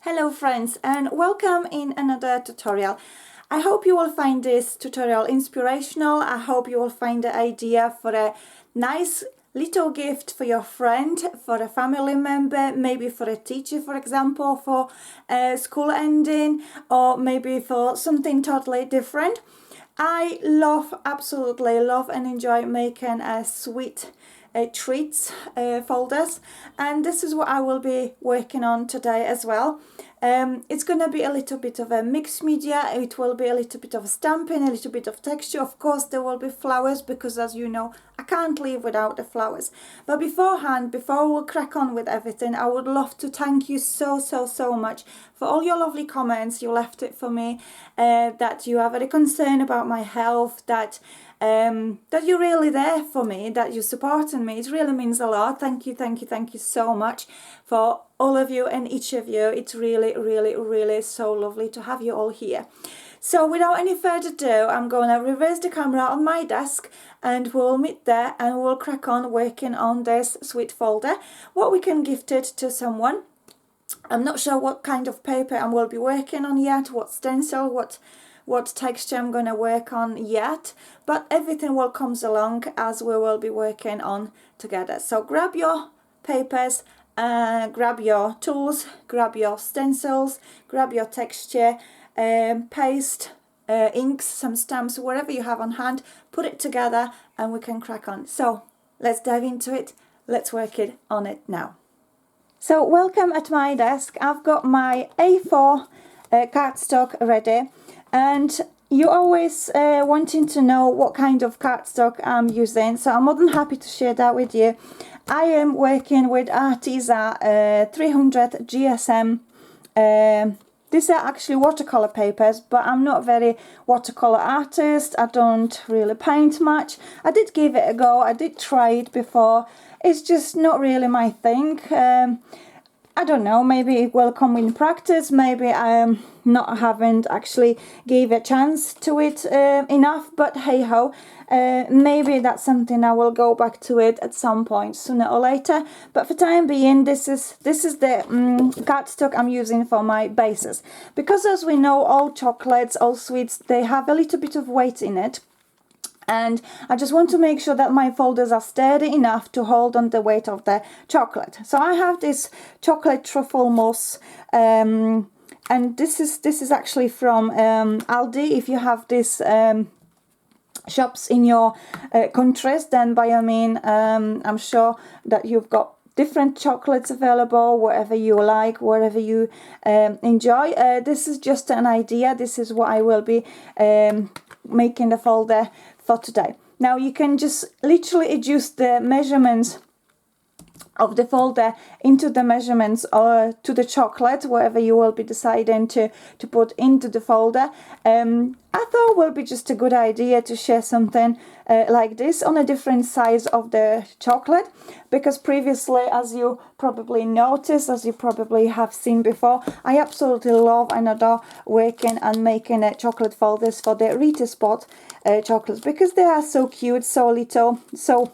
Hello friends, and welcome in another tutorial. I hope you will find this tutorial inspirational. I hope you will find the idea for a nice little gift for your friend, for a family member, maybe for a teacher, for example, for school ending, or maybe for something totally different. I absolutely love and enjoy making a sweet treats folders, and this is what I will be working on today as well. It's going to be a little bit of a mixed media. It will be a little bit of stamping, a little bit of texture. Of course there will be flowers because, as you know, I can't live without the flowers. But beforehand, before we'll crack on with everything, I would love to thank you so much for all your lovely comments you left it for me, that you are very concerned about my health, that you're really there for me, that you're supporting me. It really means a lot. Thank you so much for all of you and each of you. It's really so lovely to have you all here. So without any further ado, I'm going to reverse the camera on my desk and we'll meet there and we'll crack on working on this sweet folder, what we can gift it to someone. I'm not sure what kind of paper I will be working on yet, what stencil, what texture I'm going to work on yet, but everything will come along as we will be working on together. So grab your papers, grab your tools, grab your stencils, grab your texture, paste, inks, some stamps, whatever you have on hand, put it together and we can crack on. So let's dive into it, let's work it on it now. So welcome at my desk. I've got my A4 cardstock ready, and you're always wanting to know what kind of cardstock I'm using, so I'm more than happy to share that with you. I am working with Arteza 300 GSM. These are actually watercolor papers, but I'm not a very watercolor artist. I don't really paint much. I did give it a go, I did try it before. It's just not really my thing. I don't know, maybe it will come in practice, maybe I haven't actually gave a chance to it enough, but hey ho, maybe that's something I will go back to it at some point sooner or later. But for time being, this is the cardstock I'm using for my bases, because as we know, all chocolates, all sweets, they have a little bit of weight in it. And I just want to make sure that my folders are sturdy enough to hold on the weight of the chocolate. So I have this chocolate truffle mousse, and this is actually from Aldi. If you have this shops in your countries, then by all means, I'm sure that you've got different chocolates available, whatever you like, whatever you enjoy. This is just an idea. This is what I will be making the folder for today. Now you can just literally adjust the measurements of the folder into the measurements or to the chocolate, whatever you will be deciding to put into the folder. I thought it will be just a good idea to share something like this on a different size of the chocolate, because previously, as you probably noticed, as you probably have seen before, I absolutely love and adore working and making chocolate folders for the Rita Spot chocolates, because they are so cute, so little, so,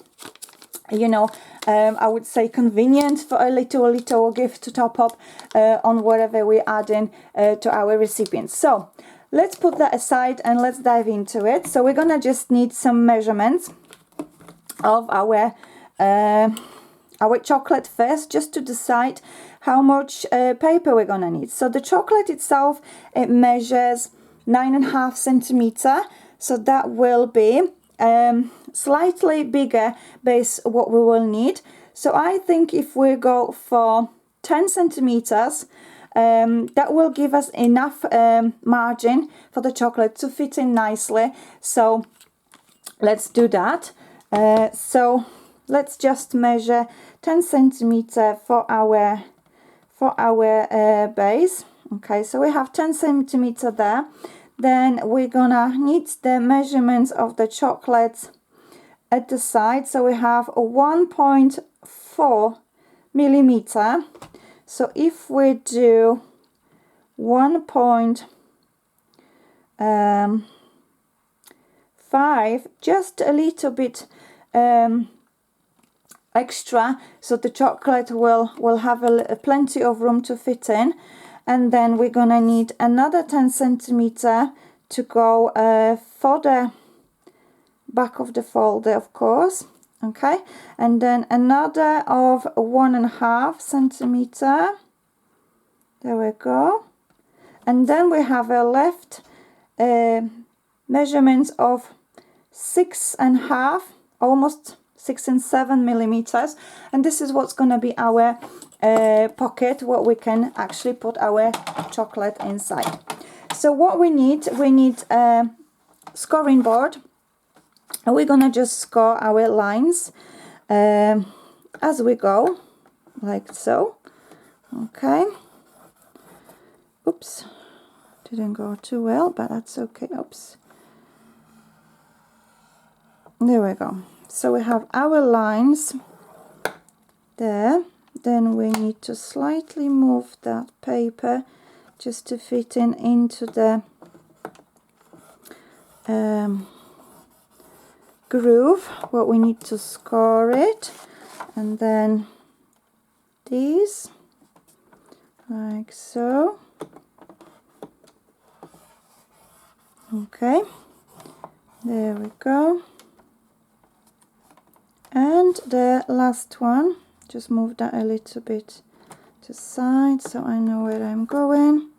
you know, I would say convenient for a little gift to top up on whatever we're adding to our recipients. So let's put that aside and let's dive into it. So we're gonna just need some measurements of our chocolate first, just to decide how much paper we're gonna need. So the chocolate itself, it measures 9.5 centimeter, so that will be slightly bigger base what we will need. So I think if we go for 10 centimeters, that will give us enough margin for the chocolate to fit in nicely. So let's do that. So let's just measure 10 centimeter for our base. Okay, so we have 10 centimeter there. Then we're gonna need the measurements of the chocolate at the side. So we have a 1.4 millimeter. So if we do 1.5, just a little bit extra, so the chocolate will have plenty of room to fit in. and then we're gonna need another 10 centimeter to go for the back of the folder, of course. Okay, and then another of 1.5 centimeter. There we go. And then we have a left measurements of 6.5, almost 6 and 7 millimeters, and this is what's going to be our pocket, what we can actually put our chocolate inside. So what we need a scoring board, and we're going to just score our lines as we go, like so. Okay. Oops, didn't go too well, but that's okay. Oops. There we go. So we have our lines there. Then we need to slightly move that paper just to fit in into the groove. What we need to score it, and then these, like so. Okay, there we go. And the last one, just move that a little bit to the side so I know where I'm going.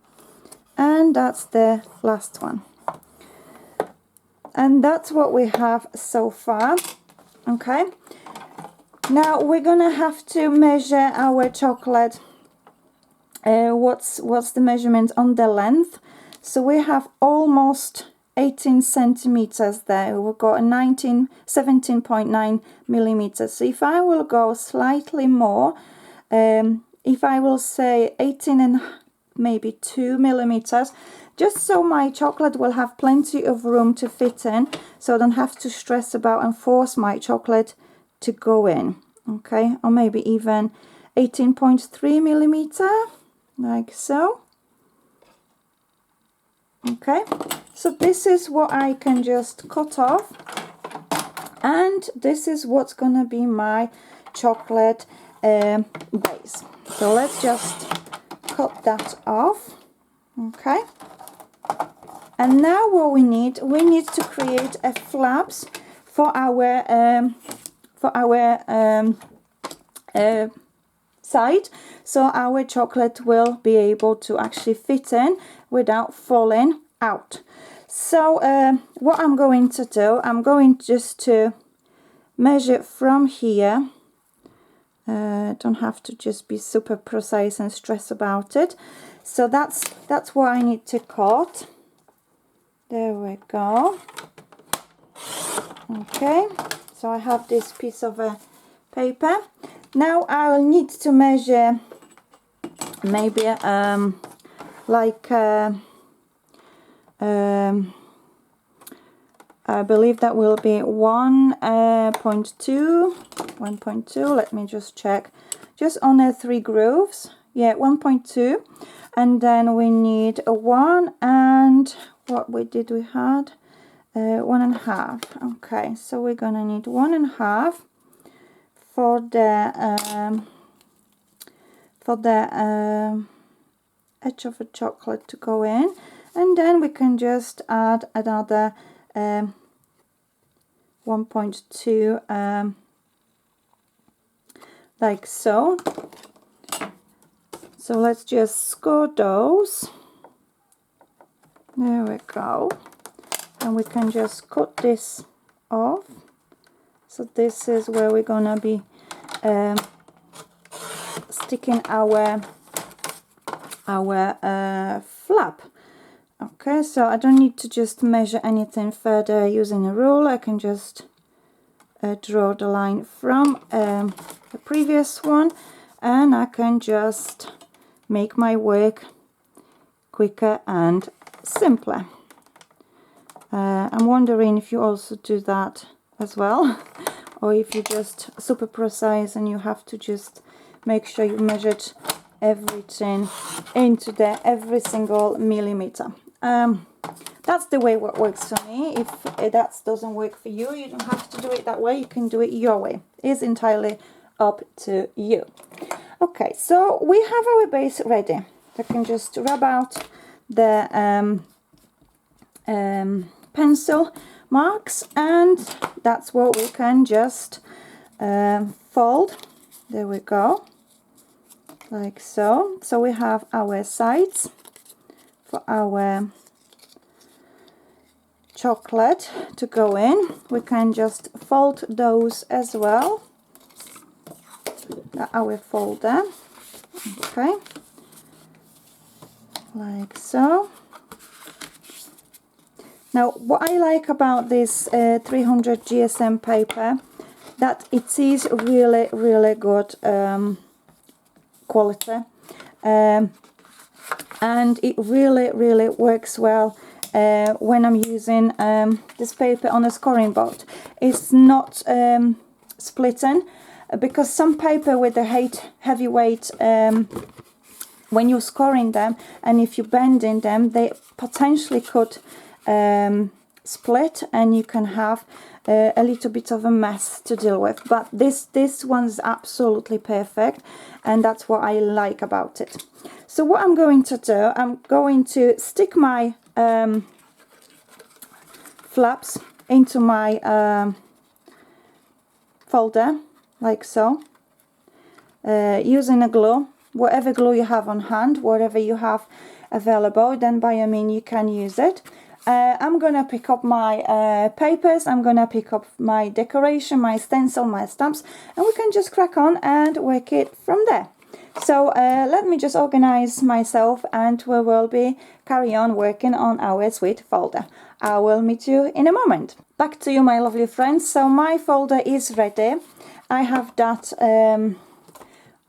And that's the last one. And that's what we have so far. Okay, now we're gonna have to measure our chocolate. What's the measurement on the length? So we have almost 18 centimeters there. We've got a 17.9 millimeters. So if I will go slightly more, if I will say 18 and maybe 2 millimeters, just so my chocolate will have plenty of room to fit in, so I don't have to stress about and force my chocolate to go in. Okay, or maybe even 18.3 millimeter, like so. Okay, so this is what I can just cut off, and this is what's gonna be my chocolate base. So let's just cut that off. Okay, and now what we need to create a flaps for our side, so our chocolate will be able to actually fit in without falling out. So what I'm going to do, I'm going just to measure from here. Don't have to just be super precise and stress about it. So that's what I need to cut. There we go. Okay, so I have this piece of paper. Now I'll need to measure maybe like I believe that will be 1.2. Let me just check. Just on 3 grooves. Yeah, 1.2. And then we need a 1, and what we had 1.5. Okay, so we're gonna need 1.5 for the edge of the chocolate to go in, and then we can just add another 1.2 like so. So let's just score those. There we go, and we can just cut this off. So this is where we're gonna be sticking our flap. Okay, so I don't need to just measure anything further using a rule. I can just draw the line from the previous one, and I can just make my work quicker and simpler. I'm wondering if you also do that as well, or if you just super precise and you have to just make sure you measured everything into every single millimeter. That's the way it works for me. If that doesn't work for you, you don't have to do it that way. You can do it your way. It's entirely up to you. Okay, so we have our base ready. I can just rub out the pencil marks, and that's what we can just fold. There we go, like so. So we have our sides for our chocolate to go in. We can just fold those as well. Our folder, okay, like so. Now what I like about this 300 GSM paper, that it is really good quality, and it really works well when I'm using this paper on a scoring board. It's not splitting, because some paper with the heavy weight, when you're scoring them and if you're bending them, they potentially could split, and you can have a little bit of a mess to deal with. But this one's absolutely perfect, and that's what I like about it. So what I'm going to do, I'm going to stick my flaps into my folder, like so, using a glue, whatever glue you have on hand, whatever you have available, then by all means you can use it. I'm gonna pick up my papers, I'm gonna pick up my decoration, my stencil, my stamps, and we can just crack on and work it from there. So let me just organize myself, and we will be carry on working on our sweet folder. I will meet you in a moment. Back to you, my lovely friends. So my folder is ready. I have that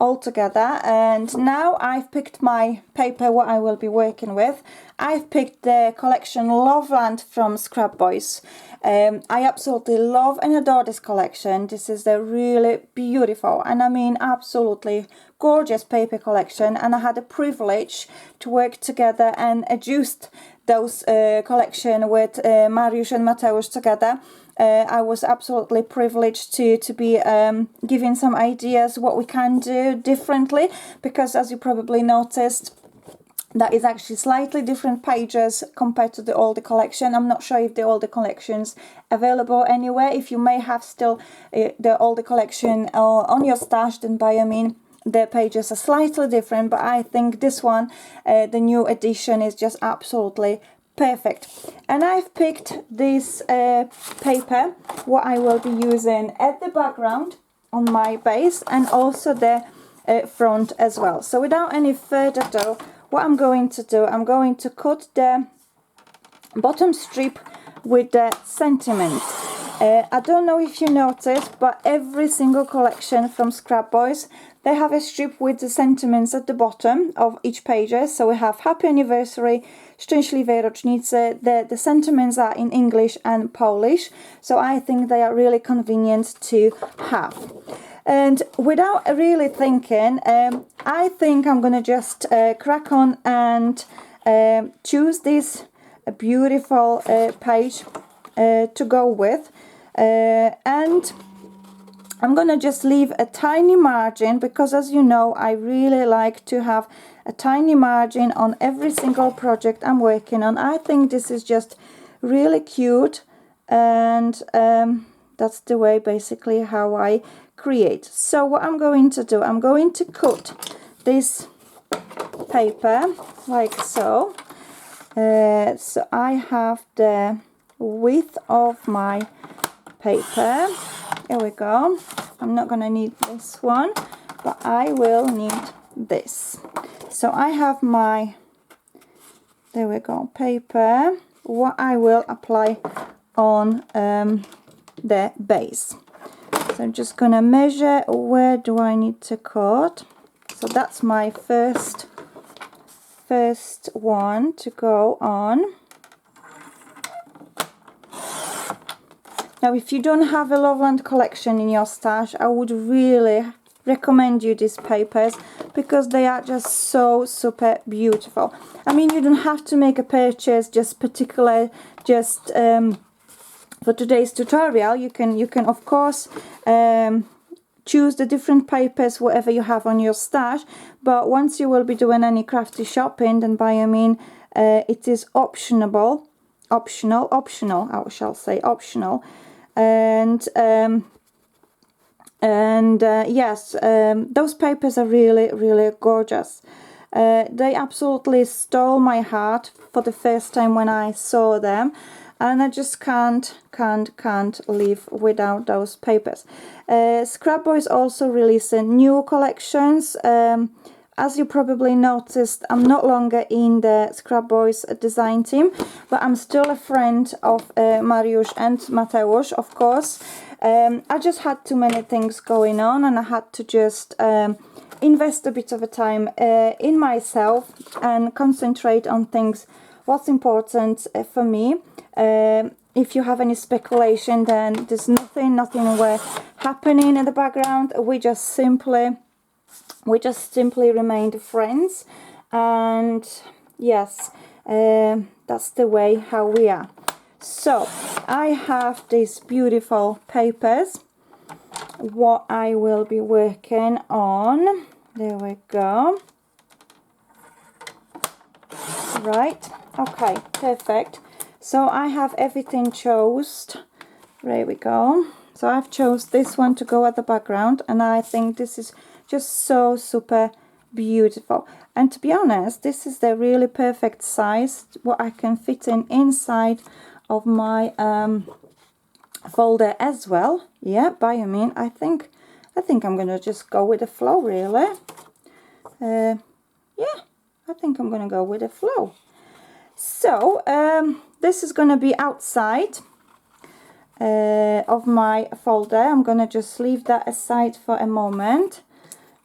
all together, and now I've picked my paper what I will be working with. I've picked the collection Loveland from Scrap Boys. I absolutely love and adore this collection. This is a really beautiful, and I mean absolutely gorgeous paper collection, and I had the privilege to work together and adjust those collection with Mariusz and Mateusz together. I was absolutely privileged to be giving some ideas what we can do differently, because as you probably noticed, that is actually slightly different pages compared to the older collection. I'm not sure if the older collection's available anywhere. If you may have still the older collection on your stash, then by all means the pages are slightly different, but I think this one, the new edition, is just absolutely perfect. And I've picked this paper what I will be using at the background on my base, and also the front as well. So without any further ado, what I'm going to do, I'm going to cut the bottom strip with the sentiments. I don't know if you noticed, but every single collection from Scrap Boys, they have a strip with the sentiments at the bottom of each page. So we have Happy Anniversary, Szczęśliwe rocznice. The sentiments are in English and Polish, so I think they are really convenient to have. And without really thinking, I think I'm gonna just crack on and choose this beautiful page to go with, and I'm gonna just leave a tiny margin, because as you know, I really like to have a tiny margin on every single project I'm working on. I think this is just really cute, and that's the way basically how I create. So what I'm going to do, I'm going to cut this paper like so. So I have the width of my paper. Here we go. I'm not gonna need this one, but I will need this. So I have my, there we go, paper, what I will apply on the base. So I'm just gonna measure where do I need to cut. So that's my first one to go on. Now if you don't have a Loveland collection in your stash, I would really recommend you these papers, because they are just so super beautiful. I mean, you don't have to make a purchase just particular just for today's tutorial. You can of course choose the different papers, whatever you have on your stash. But once you will be doing any crafty shopping, then by I mean it is optional, I shall say optional. And yes, those papers are really gorgeous. They absolutely stole my heart for the first time when I saw them, and I just can't live without those papers. Scrap Boys also releasing new collections. As you probably noticed, I'm no longer in the Scrap Boys design team, but I'm still a friend of Mariusz and Mateusz, of course. I just had too many things going on, and I had to just invest a bit of a time in myself and concentrate on things what's important for me. If you have any speculation, then there's nothing worth happening in the background. We just simply remained friends, and yes, that's the way how we are. So I have these beautiful papers what I will be working on. There we go. Right, okay, perfect. So I have everything chosen. There we go. So I've chose this one to go at the background, and I think this is just so super beautiful. And to be honest, this is the really perfect size what I can fit in inside of my folder as well. Yeah, by I mean, I think I'm gonna just go with the flow, really. Yeah, I think I'm gonna go with the flow. So this is gonna be outside of my folder. I'm gonna just leave that aside for a moment,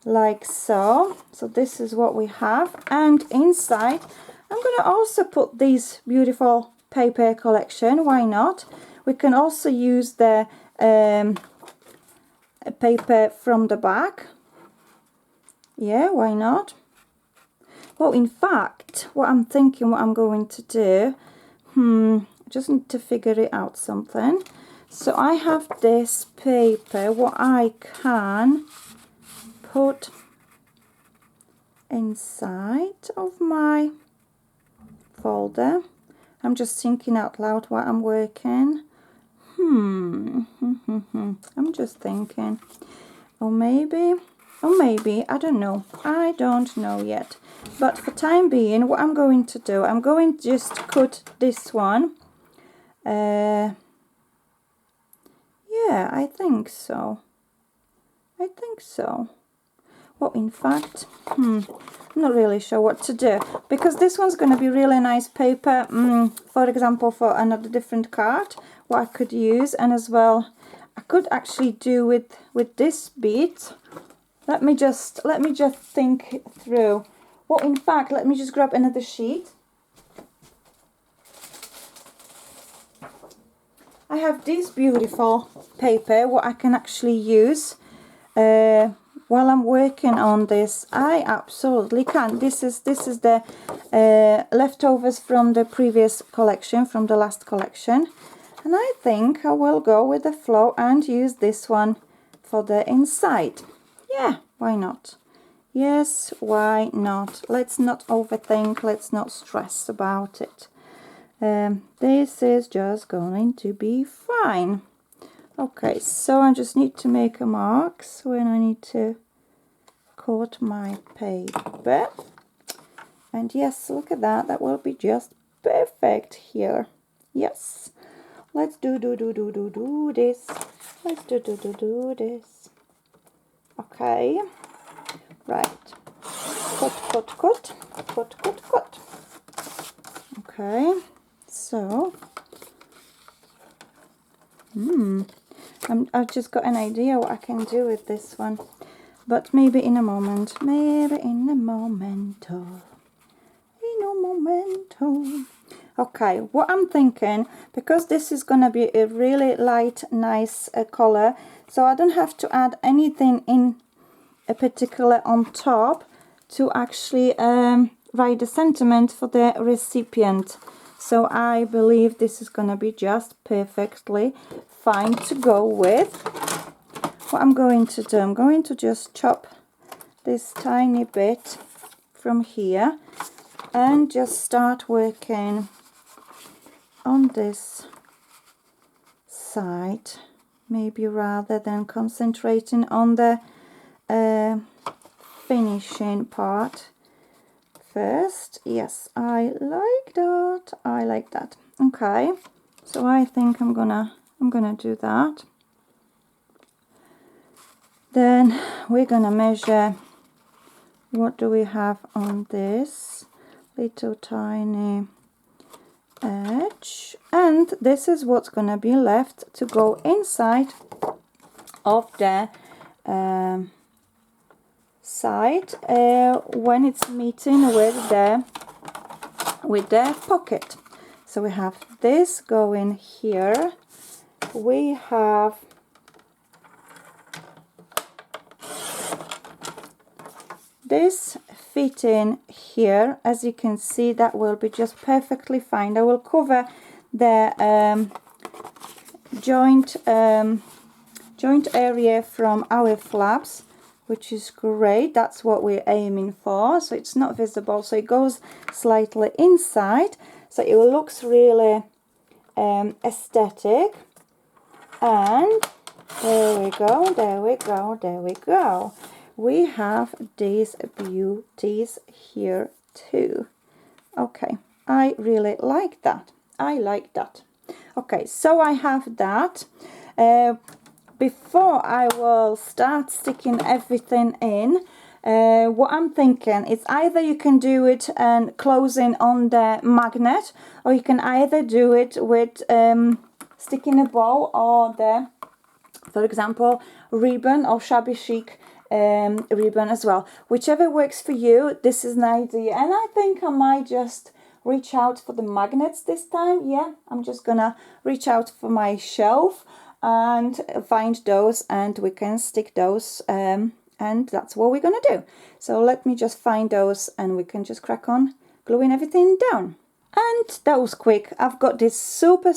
like so. So this is what we have, and inside I'm gonna also put these beautiful paper collection. Why not? We can also use the paper from the back. Yeah, why not? Well, in fact, what I'm thinking, what I'm going to do, just need to figure it out something. So I have this paper what I can put inside of my folder. I'm just thinking out loud while I'm working. I'm just thinking. Or maybe, I don't know. I don't know yet. But for time being, what I'm going to do, I'm going to just cut this one. Yeah, I think so. Well, in fact, I'm not really sure what to do, because this one's going to be really nice paper, for example, for another different card, what I could use. And as well, I could actually do with this bit. Let me just think through. Well, in fact, let me just grab another sheet. I have this beautiful paper what I can actually use while I'm working on this. I absolutely can. This is the leftovers from the previous collection, from the last collection, and I think I will go with the flow and use this one for the inside. Yeah, why not? Yes, why not? Let's not overthink, let's not stress about it. This is just going to be fine. Okay, so I just need to make a marks when I need to cut my paper. And yes, look at that, that will be just perfect here. Yes, let's do this. Let's do this. Okay, right. Cut. Okay, so I've just got an idea what I can do with this one, but maybe in a moment. Okay, what I'm thinking, because this is gonna be a really light, nice color, so I don't have to add anything in a particular on top to actually write the sentiment for the recipient. So I believe this is gonna be just perfectly fine to go with. what I'm going to do, I'm going to just chop this tiny bit from here and just start working on this side, maybe rather than concentrating on the finishing part first. Yes, I like that. I like that. Okay, so I think I'm gonna do that. Then we're gonna measure. What do we have on this little tiny edge? And this is what's gonna be left to go inside of the side when it's meeting with the pocket. So we have this going here. We have this fitting here. As you can see, that will be just perfectly fine. I will cover the joint area from our flaps, which is great. That's what we're aiming for, so it's not visible, so it goes slightly inside, so it looks really aesthetic. And there we go, there we go, there we go. We have these beauties here too. Okay, I really like that. I like that. Okay, so I have that. Before I will start sticking everything in, what I'm thinking is either you can do it and closing on the magnet, or you can either do it with sticking a bow or the, for example, ribbon or shabby chic ribbon as well. Whichever works for you, this is an idea. And I think I might just reach out for the magnets this time. Yeah, I'm just gonna reach out for my shelf and find those, and we can stick those, and that's what we're gonna do. So let me just find those and we can just crack on gluing everything down. And that was quick. I've got these super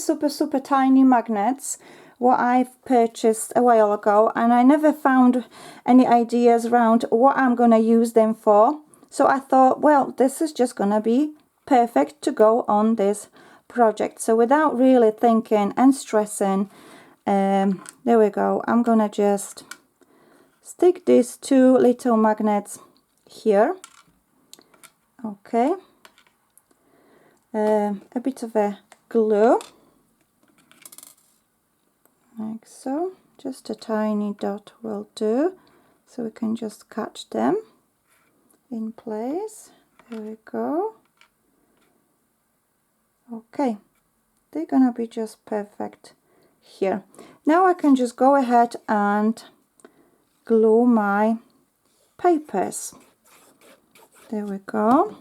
tiny magnets what I've purchased a while ago, and I never found any ideas around what I'm gonna use them for. So I thought, well, this is just gonna be perfect to go on this project. So without really thinking and stressing, there we go. I'm gonna just stick these two little magnets here. Okay. A bit of a glue. Like so, just a tiny dot will do, so we can just catch them in place. There we go. Okay, they're gonna be just perfect here. Now I can just go ahead and glue my papers. There we go,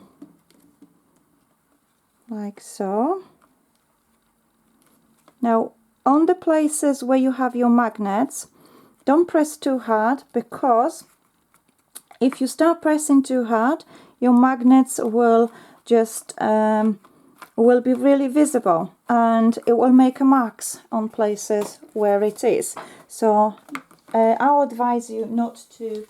like so. Now on the places where you have your magnets, don't press too hard, because if you start pressing too hard, your magnets will just will be really visible, and it will make marks on places where it is. So I'll advise you not to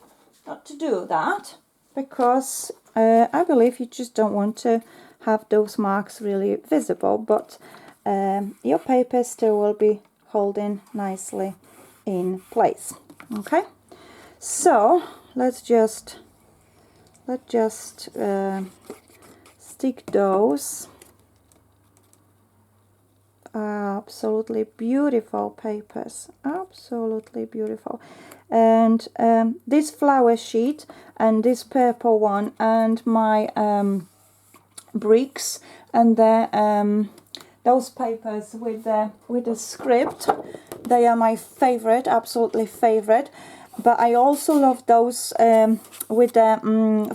do that, because I believe you just don't want to have those marks really visible, but your paper still will be holding nicely in place. Okay, so let's just stick those. Absolutely beautiful papers, absolutely beautiful. And this flower sheet and this purple one and my bricks and the those papers with the script, they are my favorite, absolutely favorite. But I also love those with the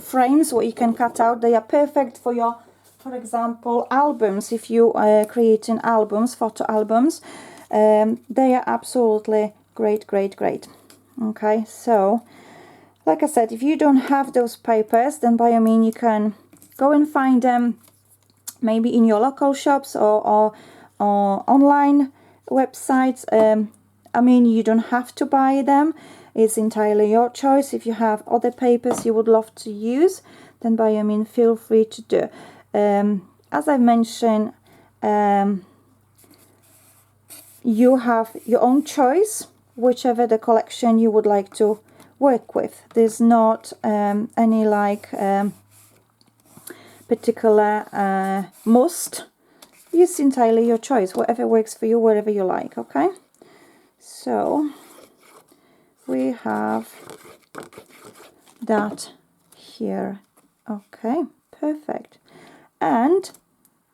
frames what you can cut out. They are perfect for your, for example, albums. If you are creating albums, photo albums, they are absolutely great. Okay, so like I said, if you don't have those papers, then by all means you can go and find them maybe in your local shops or online websites. I mean, you don't have to buy them. It's entirely your choice. If you have other papers you would love to use, then by all means feel free to do. As I mentioned, you have your own choice, whichever the collection you would like to work with. There's not any like particular must. It's entirely your choice, whatever works for you, whatever you like. Okay, so we have that here. Okay, perfect. And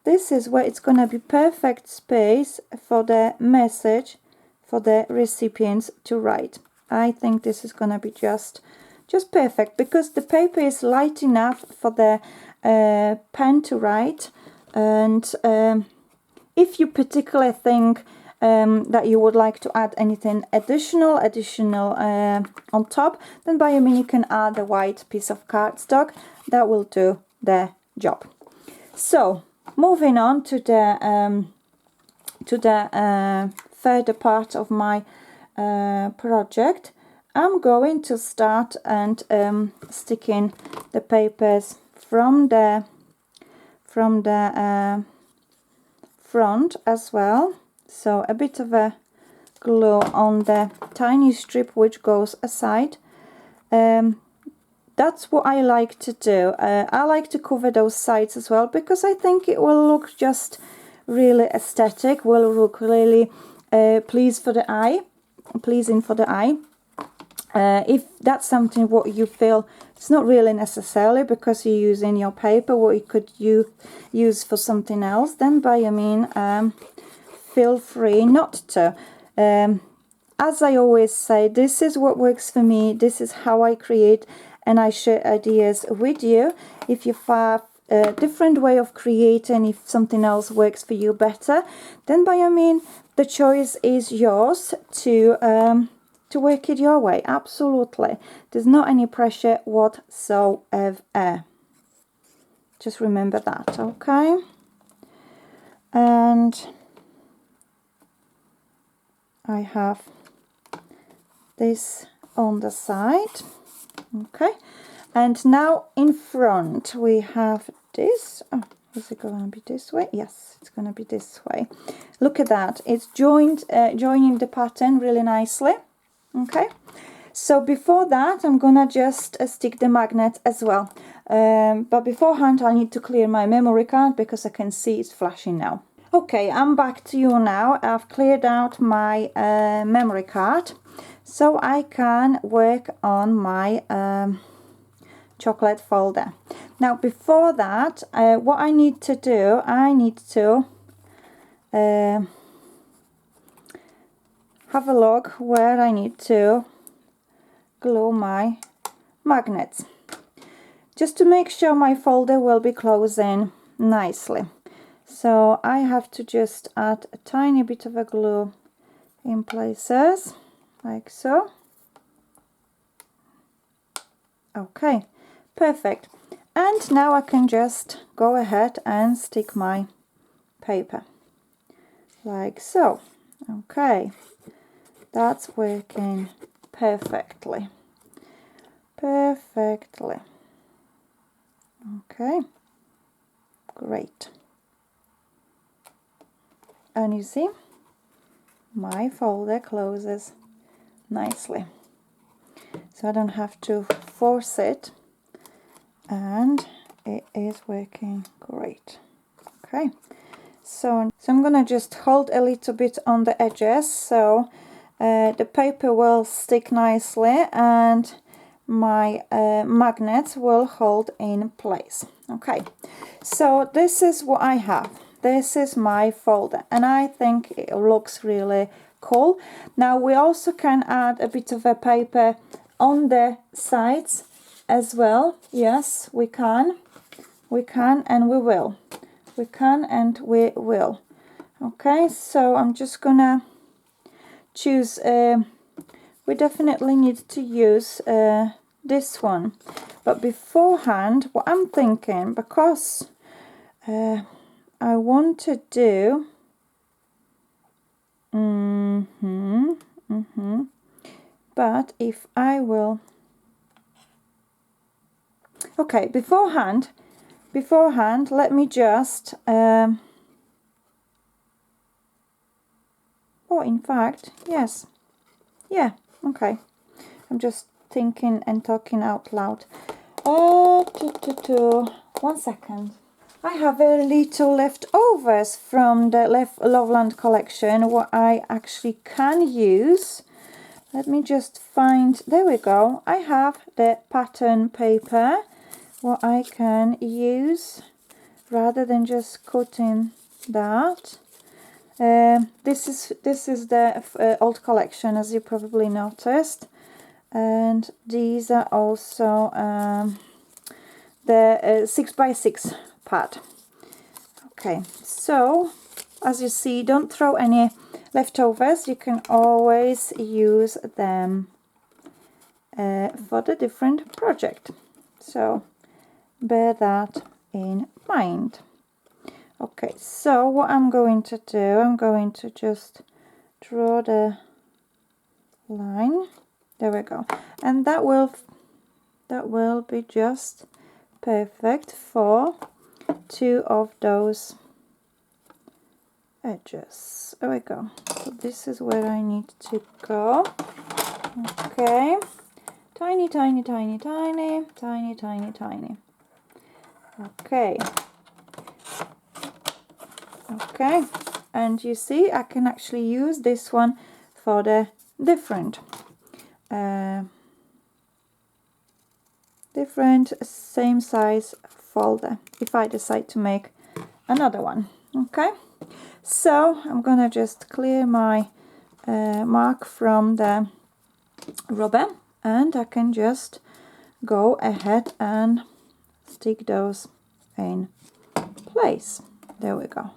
this is where it's gonna be perfect space for the message for the recipients to write. I think this is gonna be just perfect, because the paper is light enough for the pen to write. And if you particularly think that you would like to add anything additional on top, then by all means you can add a white piece of cardstock. That will do the job. So moving on to the further part of my project, I'm going to start and sticking the papers from the front as well. So a bit of a glue on the tiny strip which goes aside. That's what I like to do. I like to cover those sides as well, because I think it will look just really aesthetic, will look really pleasing for the eye. If that's something what you feel it's not really necessarily because you're using your paper, what you could use for something else, then by all means feel free not to. As I always say, this is what works for me, this is how I create, and I share ideas with you. If you have a different way of creating, if something else works for you better, then by all means the choice is yours to work it your way. Absolutely, there's not any pressure whatsoever. Just remember that, okay? And I have this on the side, okay? And now in front we have this. Oh, is it going to be this way? Yes, it's going to be this way. Look at that, it's joining the pattern really nicely. Okay, so before that I'm gonna just stick the magnet as well, but beforehand I need to clear my memory card because I can see it's flashing now. Okay, I'm back to you now. I've cleared out my memory card so I can work on my chocolate folder. Now before that, what I need to do, I need to have a look where I need to glue my magnets, just to make sure my folder will be closing nicely. So I have to just add a tiny bit of a glue in places like so. Okay, perfect. And now I can just go ahead and stick my paper like so. Okay, that's working perfectly. Okay, great. And you see, my folder closes nicely, so I don't have to force it, and it is working great. Okay, so I'm gonna just hold a little bit on the edges so the paper will stick nicely and my magnets will hold in place. Okay, so this is what I have. This is my folder and I think it looks really cool. Now we also can add a bit of a paper on the sides as well. Yes, we can and we will. We can and we will. Okay, so I'm just gonna choose, we definitely need to use this one, but beforehand what I'm thinking, because I want to do But if I will, okay, beforehand, let me just, oh, in fact, yes, yeah, okay, I'm just thinking and talking out loud. 1 second. I have a little leftovers from the Loveland collection, what I actually can use. Let me just find, there we go. I have the pattern paper, what I can use rather than just cutting that. This is the old collection, as you probably noticed, and these are also the 6x6 pad. Okay, so as you see, don't throw any leftovers. You can always use them for the different project, so bear that in mind. Okay, so what I'm going to do, I'm going to just draw the line. There we go, and that will be just perfect for 2 of those edges. There we go. So this is where I need to go. Okay, tiny, tiny, tiny, tiny, tiny, tiny, tiny. Okay. Okay, and you see I can actually use this one for the different same size folder if I decide to make another one. Okay, so I'm gonna just clear my mark from the rubber, and I can just go ahead and stick those in place. There we go.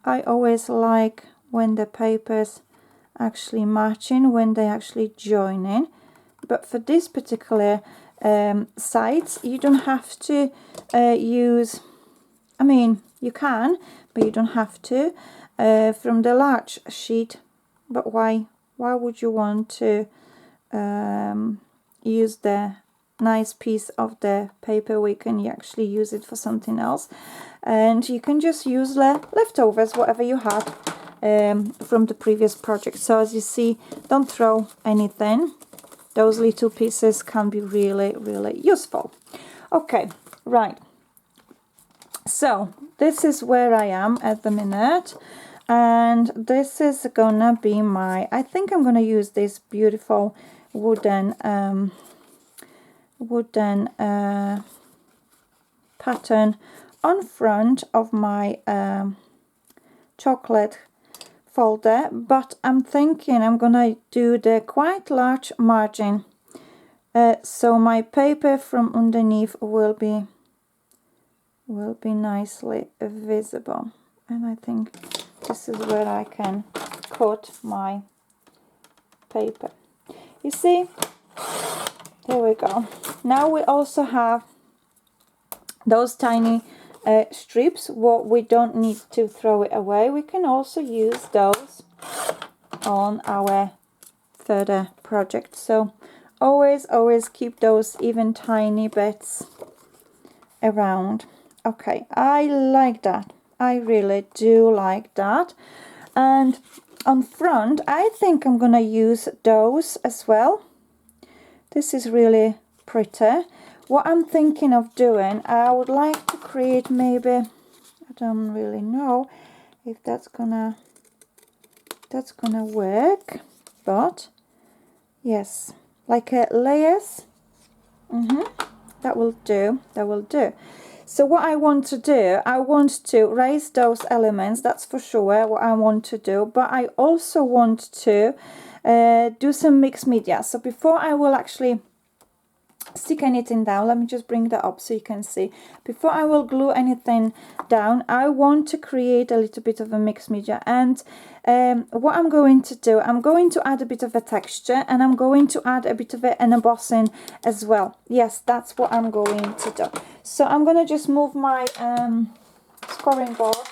I always like when the papers actually matching, when they actually join in, but for this particular sides you don't have to use, I mean you can, but you don't have to from the large sheet. But why would you want to use the nice piece of the paper? We can actually use it for something else, and you can just use the leftovers, whatever you had from the previous project. So as you see, don't throw anything. Those little pieces can be really, really useful. Okay, right, so this is where I am at the minute, and this is gonna be my, I think I'm gonna use this beautiful wooden pattern on front of my chocolate folder, but I'm thinking I'm gonna do the quite large margin, so my paper from underneath will be nicely visible, and I think this is where I can cut my paper. You see, there we go. Now we also have those tiny strips, what we don't need to throw it away. We can also use those on our further project. So always keep those even tiny bits around. Okay, I like that. I really do like that. And on front, I think I'm gonna use those as well. This is really pretty. What I'm thinking of doing, I would like to create, maybe, I don't really know if that's gonna work, but yes, like layers. That will do. So what I want to do, I want to raise those elements, that's for sure what I want to do, but I also want to do some mixed media. So before I will actually stick anything down, let me just bring that up so you can see. Before I will glue anything down, I want to create a little bit of a mixed media, and what I'm going to do, I'm going to add a bit of a texture, and I'm going to add a bit of an embossing as well. Yes, that's what I'm going to do. So I'm going to just move my scoring board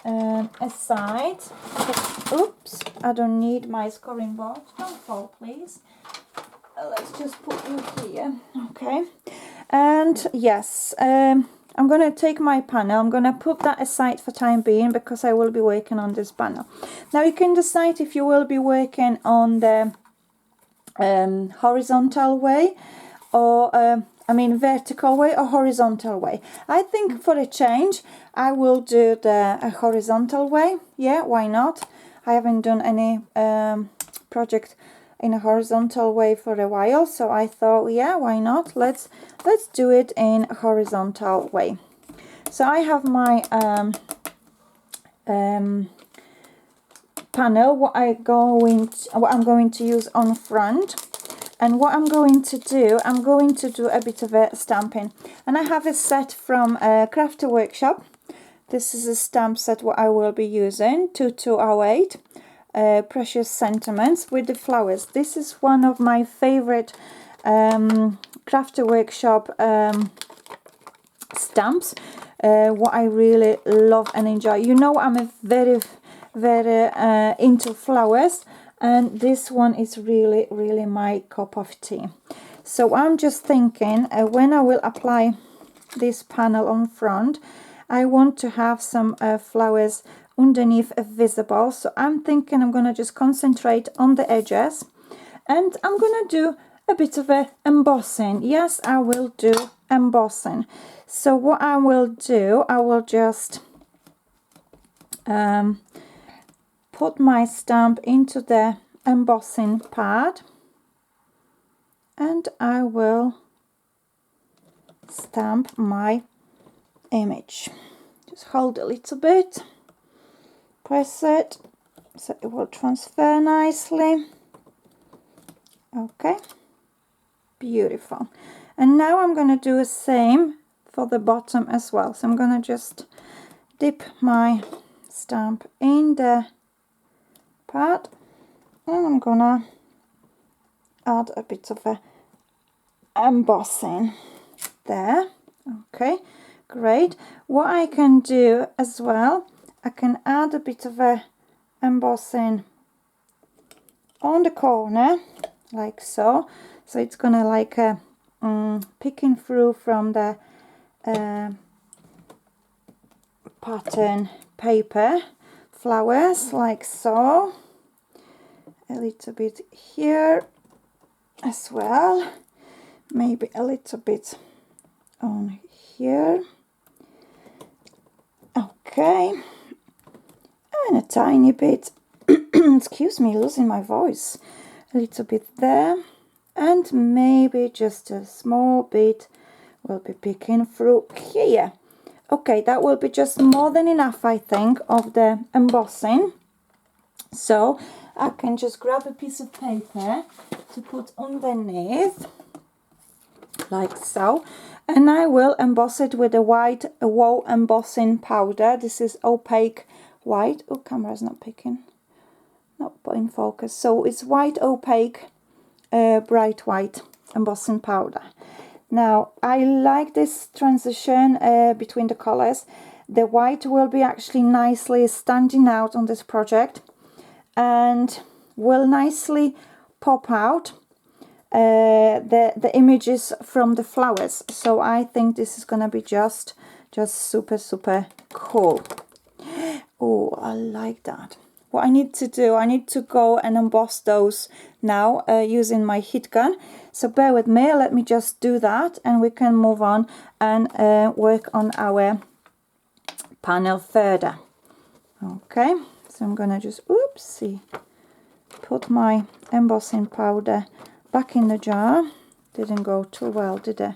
aside. Oops, I don't need my scoring board. Don't fall, please. Let's just put you here. Okay. And yes, I'm going to take my panel. I'm going to put that aside for time being because I will be working on this panel. Now you can decide if you will be working on the horizontal way or vertical way or horizontal way. I think for a change I will do the horizontal way. Yeah, why not? I haven't done any project in a horizontal way for a while, so I thought, yeah, why not? Let's do it in a horizontal way. So I have my panel, what I'm going to use on front, and what I'm going to do a bit of a stamping. And I have a set from Crafter Workshop. This is a stamp set what I will be using, 2208. Precious Sentiments with the flowers. This is one of my favorite Crafter Workshop stamps, what I really love and enjoy. You know, I'm a very into flowers, and this one is really my cup of tea. So I'm just thinking, when I will apply this panel on front, I want to have some flowers underneath visible. So I'm thinking I'm going to just concentrate on the edges, and I'm going to do a bit of a embossing. Yes, I will do embossing. So what I will do, I will just put my stamp into the embossing pad, and I will stamp my image. Just hold a little bit, press it so it will transfer nicely. Okay, beautiful. And now I'm going to do the same for the bottom as well. So I'm going to just dip my stamp in the pad, and I'm going to add a bit of a embossing there. Okay, great. What I can do as well, I can add a bit of a embossing on the corner, like so. So it's gonna like picking through from the pattern paper flowers, like so. A little bit here as well, maybe a little bit on here. Okay, and a tiny bit excuse me, losing my voice, a little bit there, and maybe just a small bit will be picking through here. Okay, that will be just more than enough, I think, of the embossing. So I can just grab a piece of paper to put underneath, like so, and I will emboss it with a white wool embossing powder. This is Opaque white. Oh, camera's not picking, not in focus. So it's white opaque, bright white embossing powder. Now I like this transition between the colors. The white will be actually nicely standing out on this project and will nicely pop out the images from the flowers. So I think this is gonna be just super cool. Oh, I like that. What I need to do, I need to go and emboss those now using my heat gun. So bear with me, let me just do that, and we can move on and work on our panel further. Okay, so I'm gonna just, oopsie, put my embossing powder back in the jar. Didn't go too well, did it?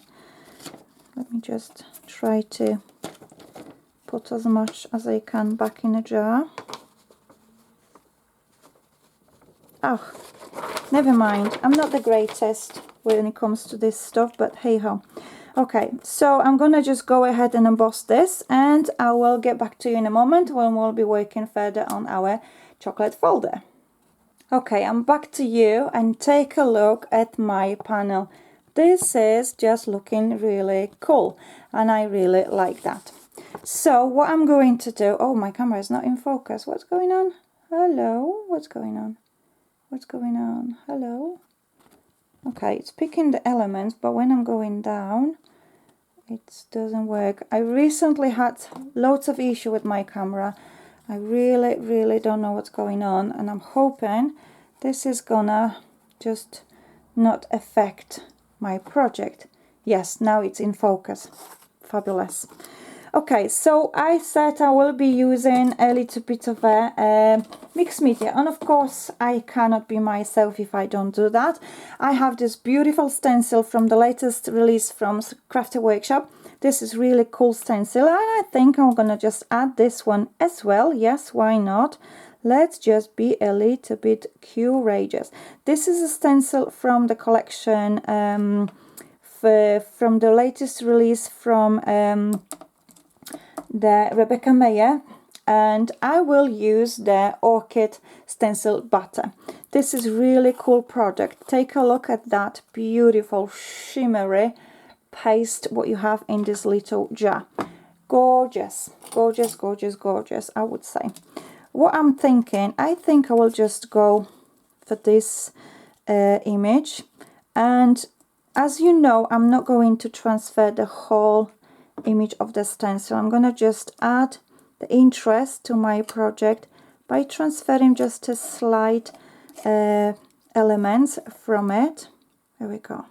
Let me just try to put as much as I can back in the jar. Oh, never mind. I'm not the greatest when it comes to this stuff, but hey ho. Okay, so I'm gonna just go ahead and emboss this, and I will get back to you in a moment when we'll be working further on our chocolate folder. Okay, I'm back to you, and take a look at my panel. This is just looking really cool, and I really like that. So what I'm going to do, oh, my camera is not in focus. What's going on? Hello, what's going on? What's going on? Hello. Okay, it's picking the elements, but when I'm going down, it doesn't work. I recently had loads of issue with my camera. I really don't know what's going on, and I'm hoping this is gonna just not affect my project. Yes, now it's in focus. Fabulous. Okay, so I said I will be using a little bit of a mixed media, and of course I cannot be myself if I don't do that. I have this beautiful stencil from the latest release from Crafty Workshop. This is really cool stencil, and I think I'm gonna just add this one as well. Yes, why not? Let's just be a little bit courageous. This is a stencil from the collection, from the latest release from the Rebecca Mayer, and I will use the Orchid stencil butter. This is really cool product. Take a look at that beautiful shimmery paste what you have in this little jar. Gorgeous, gorgeous, gorgeous, gorgeous, I would say. What I'm thinking, I think I will just go for this image, and as you know, I'm not going to transfer the whole image of the stencil. I'm gonna just add the interest to my project by transferring just a slight elements from it. There we go,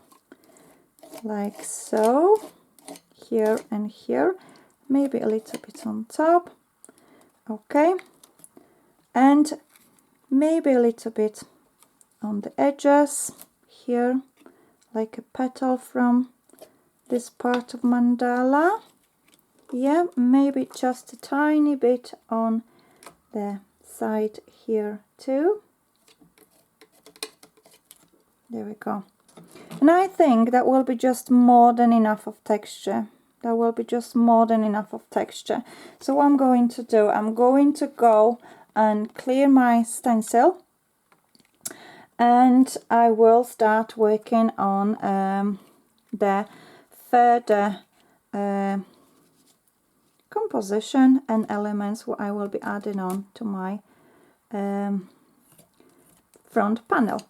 like so, here and here, maybe a little bit on top, okay, and maybe a little bit on the edges here, like a petal from this part of mandala. Yeah, maybe just a tiny bit on the side here too. There we go. And I think that will be just more than enough of texture. That will be just more than enough of texture. So what I'm going to do, I'm going to go and clear my stencil, and I will start working on the further composition and elements what I will be adding on to my front panel.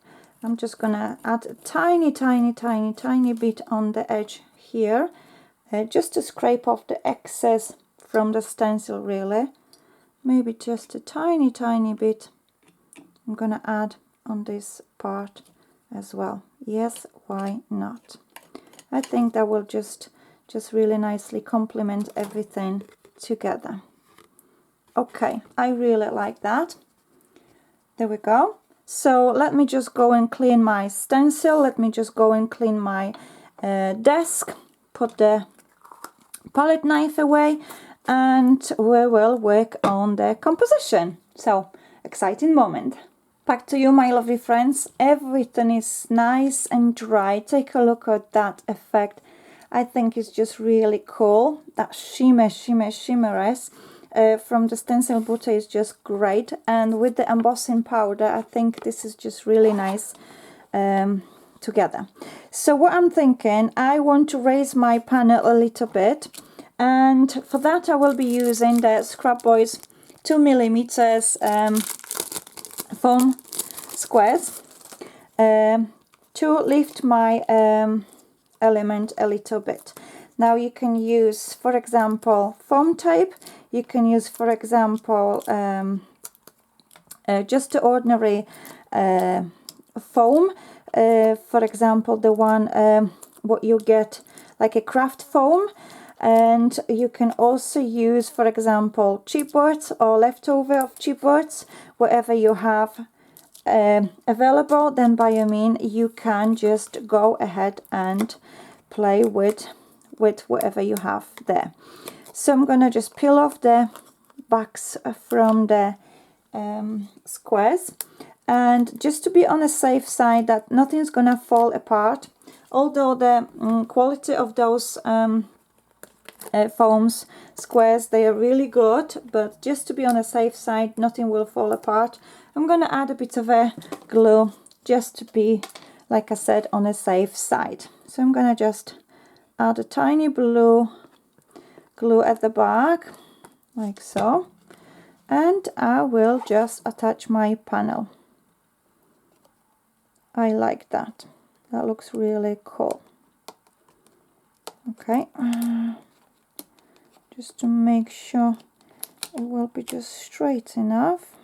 I'm just gonna add a tiny bit on the edge here, just to scrape off the excess from the stencil, really. Maybe just a tiny bit I'm gonna add on this part as well. Yes, why not? I think that will just really nicely complement everything together. Okay, I really like that. There we go. So let me just go and clean my stencil. Let me just go and clean my desk, put the palette knife away, and we will work on the composition. So, exciting moment. Back to you, my lovely friends. Everything is nice and dry. Take a look at that effect. I think it's just really cool. That shimmer from the stencil butter is just great. And with the embossing powder, I think this is just really nice together. So what I'm thinking, I want to raise my panel a little bit. And for that, I will be using the Scrap Boys 2mm foam squares to lift my element a little bit. Now you can use, for example, foam tape. You can use, for example, just the ordinary foam. For example, the one what you get like a craft foam. And you can also use, for example, chipboards or leftover of chipboards, whatever you have available. Then by all means you can just go ahead and play with whatever you have there. So I'm gonna just peel off the backs from the squares, and just to be on a safe side that nothing's gonna fall apart, although the quality of those foams squares, they are really good, but just to be on a safe side, nothing will fall apart, I'm gonna add a bit of a glue just to be, like I said, on a safe side. So I'm gonna just add a tiny blue glue at the back, like so, and I will just attach my panel. I like that. That looks really cool. Okay, just to make sure it will be just straight enough.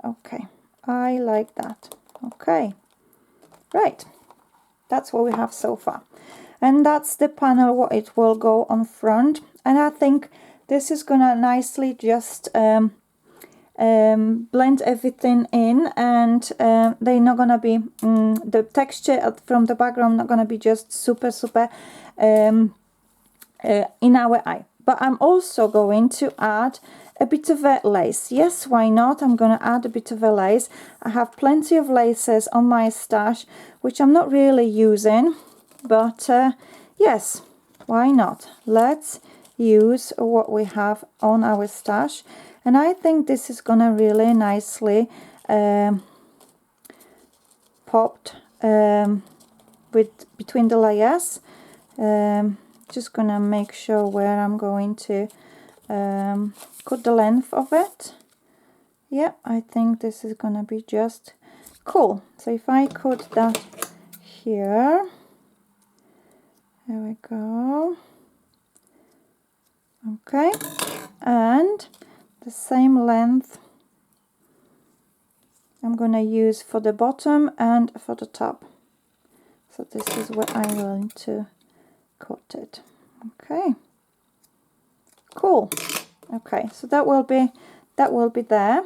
Okay, I like that. Okay, right, that's what we have so far, and that's the panel what it will go on front. And I think this is gonna nicely just blend everything in, and they're not gonna be the texture from the background not gonna be just super in our eye. But I'm also going to add a bit of a lace. Yes, why not? I'm gonna add a bit of a lace. I have plenty of laces on my stash which I'm not really using, but yes, why not? Let's use what we have on our stash. And I think this is gonna really nicely popped between the layers. Just gonna make sure where I'm going to cut the length of it. Yeah, I think this is gonna be just cool. So if I cut that here, there we go. Okay, and the same length I'm gonna use for the bottom and for the top. So this is where I'm going to cut it. Okay, cool. Okay, so that will be there.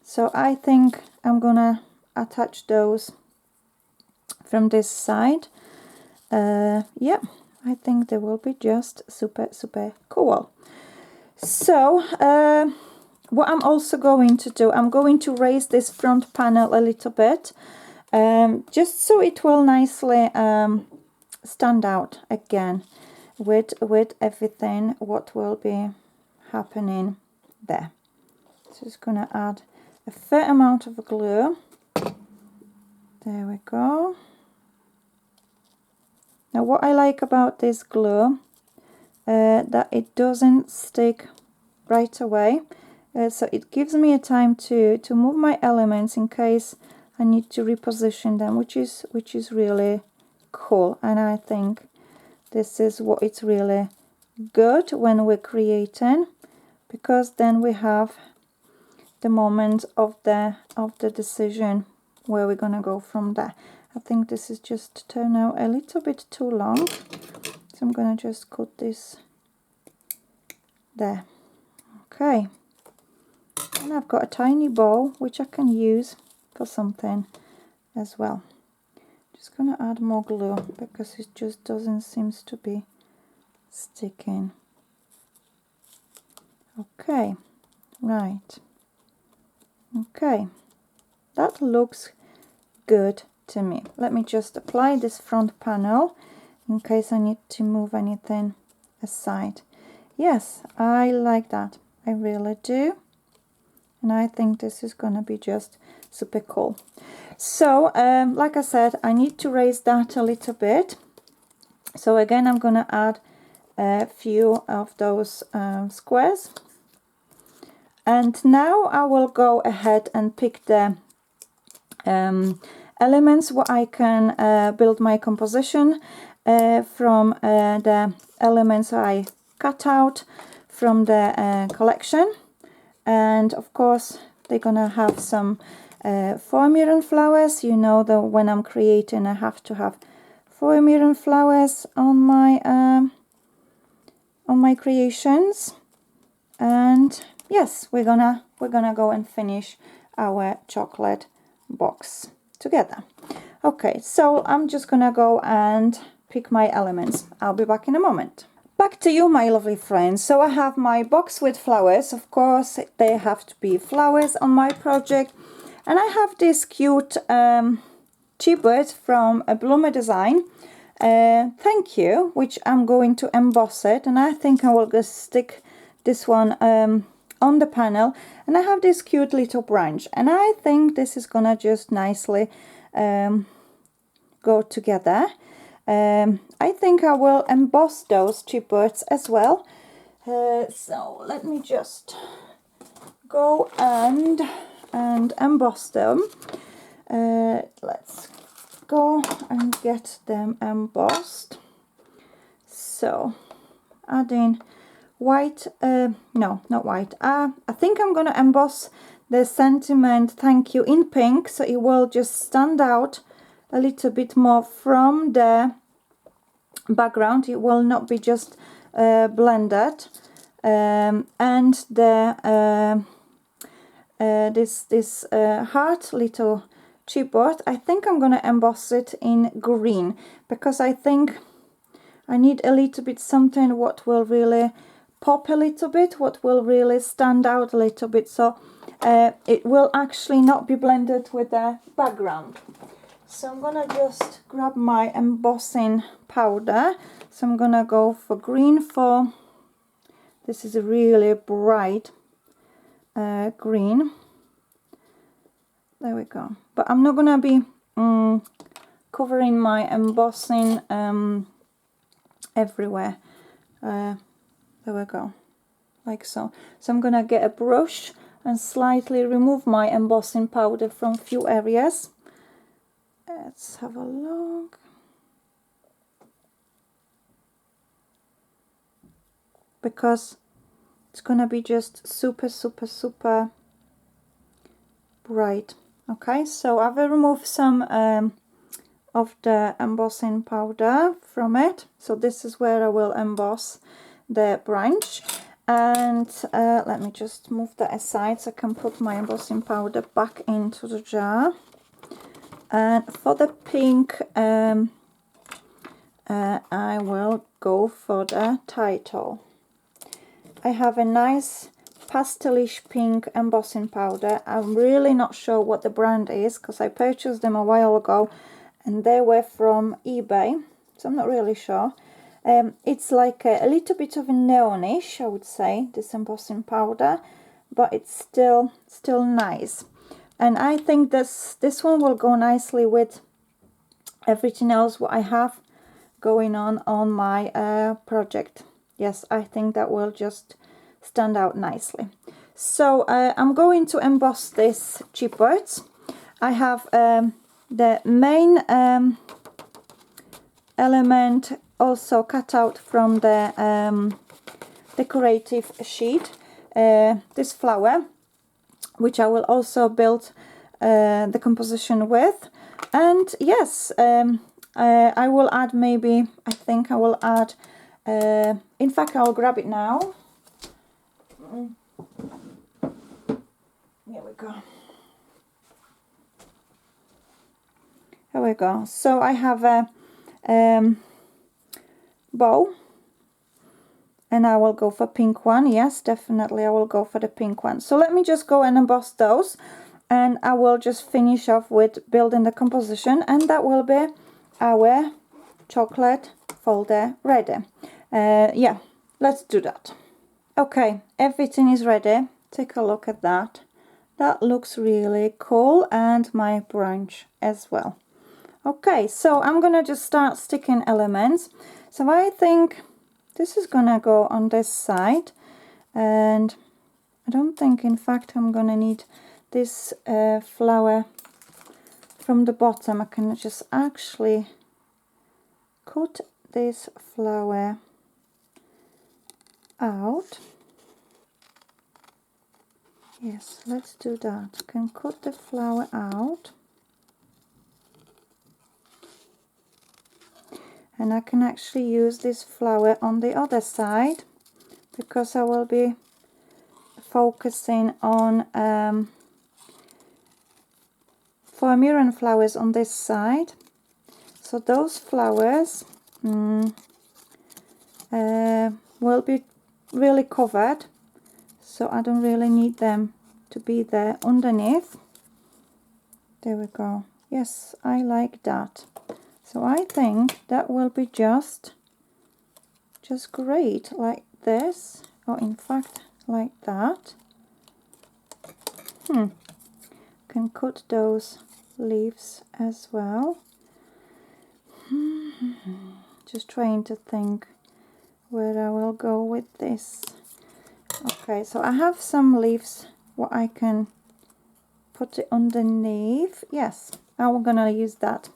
So I think I'm gonna attach those from this side. Yeah, I think they will be just super cool. So what I'm also going to do, I'm going to raise this front panel a little bit, just so it will nicely stand out again with everything what will be happening there. So just gonna add a fair amount of glue. There we go. Now what I like about this glue, that it doesn't stick right away, so it gives me a time to move my elements in case I need to reposition them, which is really cool. And I think this is what it's really good when we're creating, because then we have the moment of the decision where we're gonna go from there. I think this is just turned out a little bit too long, so I'm gonna just cut this there. Okay, and I've got a tiny bowl which I can use for something as well. Just gonna add more glue because it just doesn't seem to be sticking. Okay, right. Okay, that looks good to me. Let me just apply this front panel in case I need to move anything aside. Yes, I like that. I really do. And I think this is gonna be just super cool. So, like I said, I need to raise that a little bit. So again, I'm gonna add a few of those squares. And now I will go ahead and pick the elements where I can build my composition from the elements I cut out from the collection. And of course they're gonna have some four-mirror flowers. You know that when I'm creating I have to have four-mirror flowers on my creations. And yes, we're gonna go and finish our chocolate box together. Okay, so I'm just gonna go and pick my elements. I'll be back in a moment. Back to you, my lovely friends. So I have my box with flowers. Of course, they have to be flowers on my project. And I have this cute chipboard from a Bloomer Design. Thank you, which I'm going to emboss it. And I think I will just stick this one on the panel. And I have this cute little branch. And I think this is gonna just nicely go together. I think I will emboss those chipboards as well. So let me just go and emboss them. Let's go and get them embossed. So adding white, no, not white. I think I'm gonna emboss the sentiment "thank you" in pink, so it will just stand out a little bit more from the background. It will not be just blended. And the this heart little chipboard, I think I'm gonna emboss it in green, because I think I need a little bit something what will really pop a little bit, what will really stand out a little bit, so it will actually not be blended with the background. So I'm gonna just grab my embossing powder. So I'm gonna go for green for, this is a really bright green. There we go. But I'm not gonna be covering my embossing everywhere. There we go, like so. So I'm gonna get a brush and slightly remove my embossing powder from few areas. Let's have a look. Because it's gonna be just super bright. Okay, so I've removed some of the embossing powder from it. So this is where I will emboss the branch. And let me just move that aside so I can put my embossing powder back into the jar. And for the pink, I will go for the title. I have a nice pastelish pink embossing powder. I'm really not sure what the brand is, because I purchased them a while ago and they were from eBay, so I'm not really sure. It's like a little bit of a neonish, I would say, this embossing powder, but it's still nice. And I think this one will go nicely with everything else what I have going on my project. Yes, I think that will just stand out nicely. So I'm going to emboss this chipboard. I have the main element also cut out from the decorative sheet, this flower, which I will also build the composition with. And yes, I will add maybe, I think I will add, in fact I'll grab it now. Here we go. Here we go. So I have a bow, and I will go for pink one. Yes, definitely I will go for the pink one. So let me just go and emboss those, and I will just finish off with building the composition, and that will be our chocolate folder ready. Yeah, let's do that. Okay, everything is ready. Take a look at that. That looks really cool, and my branch as well. Okay, so I'm gonna just start sticking elements. So I think this is gonna go on this side, and I don't think, in fact, I'm gonna need this flower from the bottom. I can just actually cut this flower out. Yes, let's do that. I can cut the flower out. And I can actually use this flower on the other side, because I will be focusing on Formiran flowers on this side. So those flowers will be really covered, so I don't really need them to be there underneath. There we go. Yes, I like that. So I think that will be just great, like this, or in fact like that. Can cut those leaves as well. Just trying to think where I will go with this. Okay, so I have some leaves what I can put it underneath. Yes, I'm gonna use that.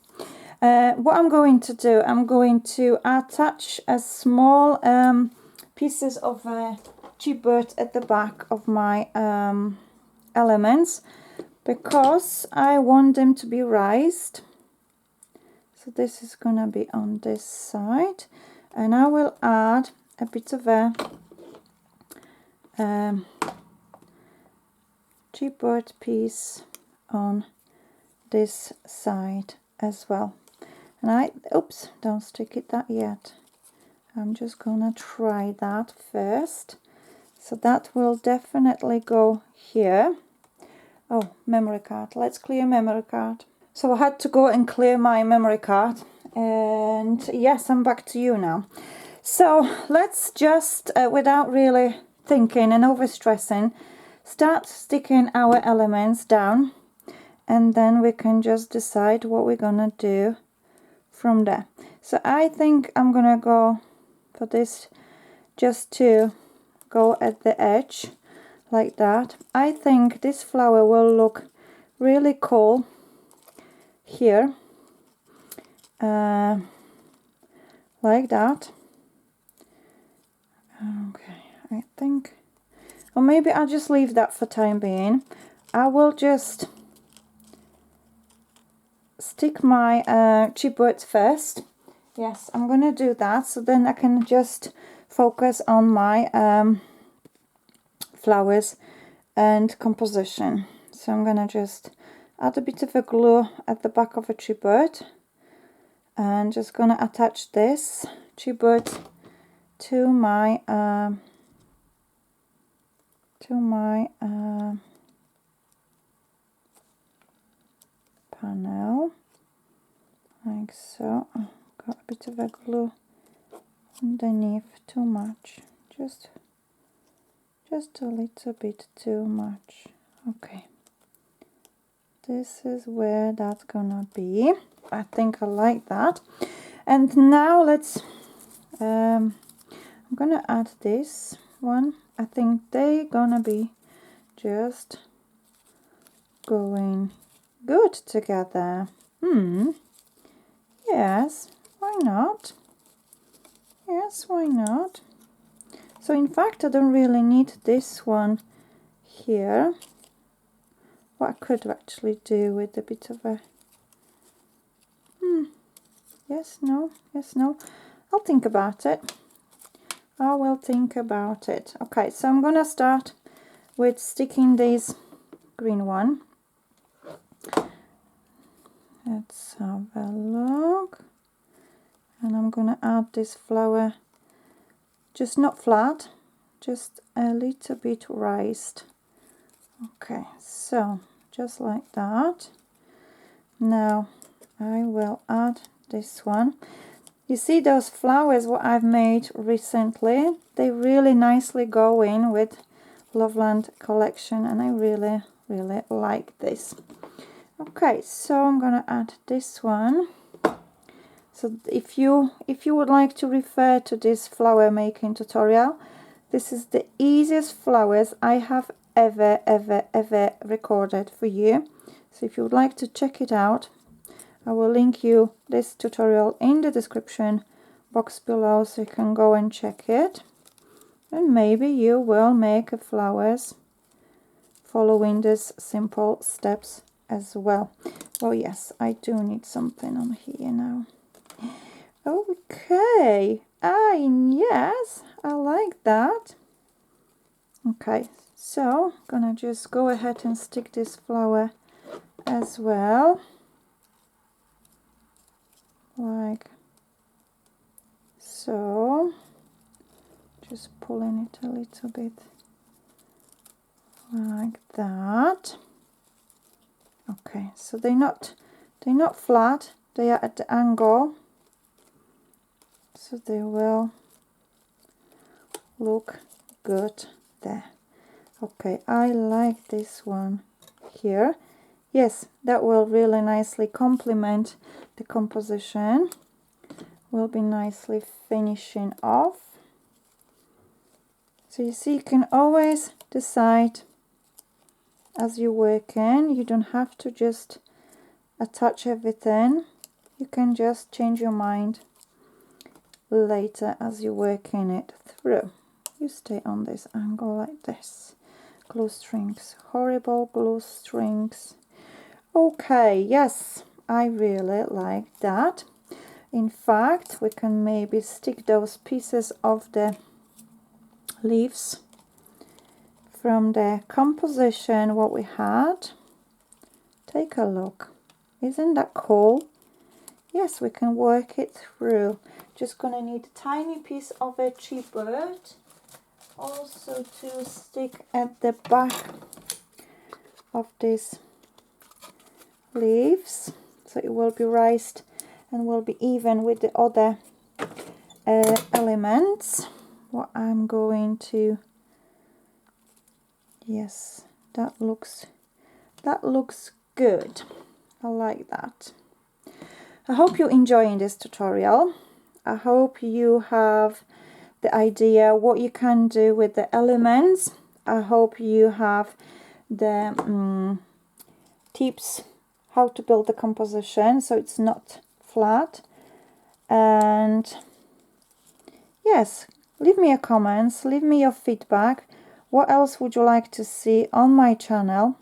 What I'm going to do, I'm going to attach a small pieces of chipboard at the back of my elements, because I want them to be raised. So this is gonna be on this side, and I will add a bit of a chipboard piece on this side as well. And oops, don't stick it that yet. I'm just gonna try that first. So that will definitely go here. Oh, memory card. Let's clear memory card. So I had to go and clear my memory card. And yes, I'm back to you now. So let's just, without really thinking and overstressing, start sticking our elements down. And then we can just decide what we're gonna do from there. So I think I'm gonna go for this, just to go at the edge like that. I think this flower will look really cool here, like that. Okay, I think, or maybe I'll just leave that for time being. I will just stick my chipboards first. Yes, I'm gonna do that, so then I can just focus on my flowers and composition. So I'm gonna just add a bit of a glue at the back of a chipboard, and just gonna attach this chipboard to my panel, like so. Got a bit of a glue underneath, too much, just a little bit too much. Okay, this is where that's gonna be. I think I like that. And now let's I'm gonna add this one. I think they're gonna be just going good together. Yes, why not? Yes, why not? So in fact, I don't really need this one here. What I could actually do with a bit of a yes, no, yes, no. I'll think about it. I will think about it. Okay, so I'm gonna start with sticking this green one. Let's have a look. And I'm gonna add this flower, just not flat, just a little bit raised. Okay, so just like that. Now I will add this one. You see those flowers what I've made recently? They really nicely go in with Loveland collection, and I really like this. Okay, so I'm gonna add this one. So if you would like to refer to this flower making tutorial, this is the easiest flowers I have ever recorded for you. So if you would like to check it out, I will link you this tutorial in the description box below, so you can go and check it. And maybe you will make flowers following these simple steps as well. Oh yes, I do need something on here now. Okay, yes, I like that. Okay, so I'm gonna just go ahead and stick this flower as well, like so. Just pulling it a little bit like that. Okay, so they're not flat, they are at the angle, so they will look good there. Okay, I like this one here. Yes, that will really nicely complement the composition. will be nicely finishing off. So you see, you can always decide as you work in. You don't have to just attach everything. You can just change your mind later as you're working it through. You stay on this angle like this. Glue strings, horrible glue strings. Okay, yes, I really like that. In fact, we can maybe stick those pieces of the leaves from the composition what we had. Take a look. Isn't that cool? Yes, we can work it through. Just gonna need a tiny piece of a chipboard also to stick at the back of these leaves, so it will be raised and will be even with the other elements. What I'm going to, yes, that looks good. I like that. I hope you're enjoying this tutorial. I hope you have the idea what you can do with the elements. I hope you have the tips how to build the composition so it's not flat. And yes, leave me a comments, leave me your feedback. What else would you like to see on my channel?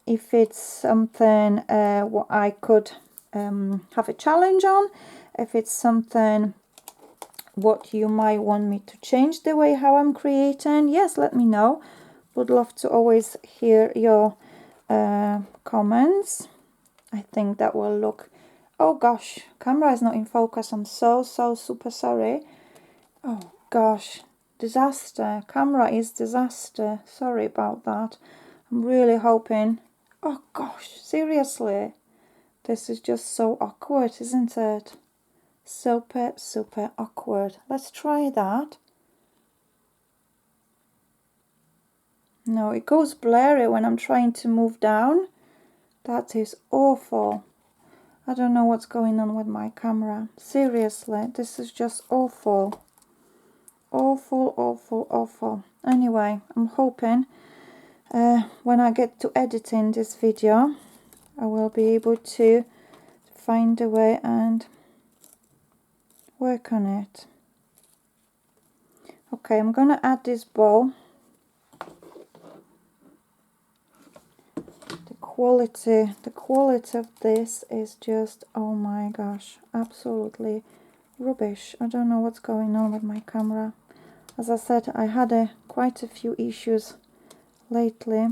If it's something what I could have a challenge on, if it's something what you might want me to change the way how I'm creating, yes, let me know. Would love to always hear your comments. I think that will look, oh gosh, camera is not in focus. I'm so super sorry. Oh gosh, disaster. Camera is disaster. Sorry about that. I'm really hoping. Oh gosh, seriously. This is just so awkward, isn't it? Super awkward. Let's try that. No, it goes blurry when I'm trying to move down. That is awful. I don't know what's going on with my camera. Seriously, this is just awful. Awful. Anyway, I'm hoping when I get to editing this video, I will be able to find a way and work on it. Okay, I'm gonna add this bow. The quality of this is just, oh my gosh, absolutely rubbish. I don't know what's going on with my camera. As I said, I had quite a few issues lately.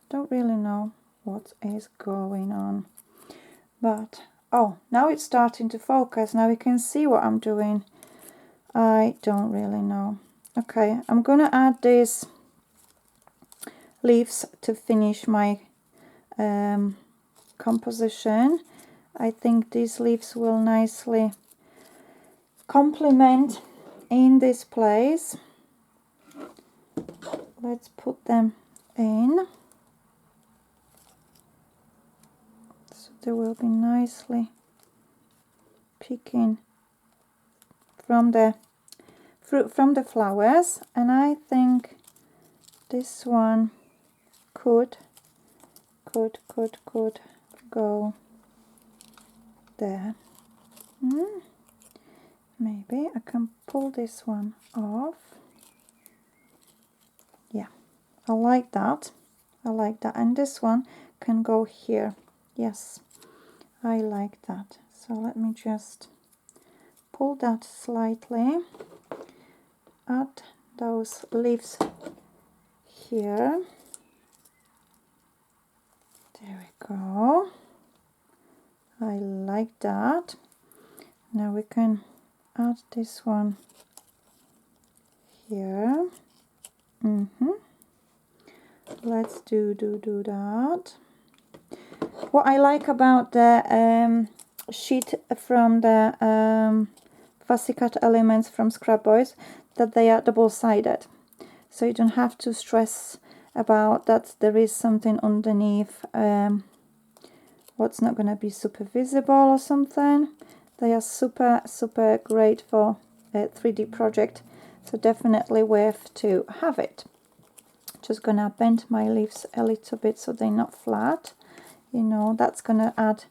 Don't really know what is going on. But, oh, now it's starting to focus. Now you can see what I'm doing. I don't really know. Okay, I'm gonna add these leaves to finish my composition. I think these leaves will nicely complement in this place. Let's put them in so they will be nicely picking from the fruit from the flowers, and I think this one could go there. Maybe I can pull this one off. Yeah, I like that. And this one can go here. Yes, I like that. So let me just pull that slightly. Add those leaves here. There we go. I like that. Now we can add this one here. Let's do that. What I like about the sheet from the fussy cut elements from Scrap Boys, that they are double-sided, so you don't have to stress about that there is something underneath what's not going to be super visible or something. They are super great for a 3D project, so definitely worth to have it. Just gonna bend my leaves a little bit so they're not flat. You know, that's gonna add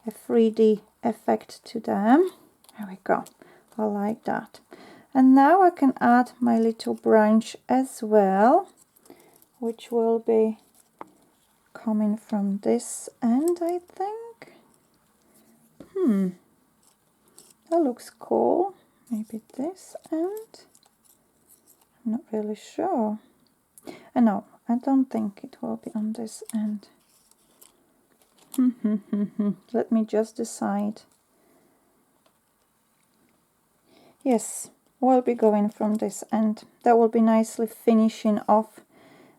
a 3D effect to them. There we go. I like that. And now I can add my little branch as well, which will be coming from this end, I think. That looks cool. Maybe this end. I'm not really sure. No, I don't think it will be on this end. Let me just decide. Yes, will be going from this end. That will be nicely finishing off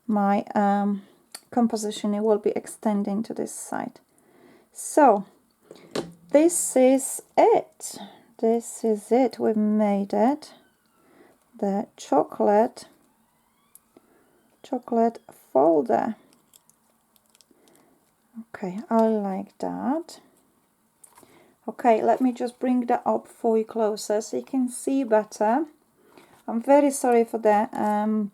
my composition. It will be extending to this side. So this is it. This is it. We've made it. The chocolate folder. Okay, I like that. Okay, let me just bring that up for you closer so you can see better. I'm very sorry for the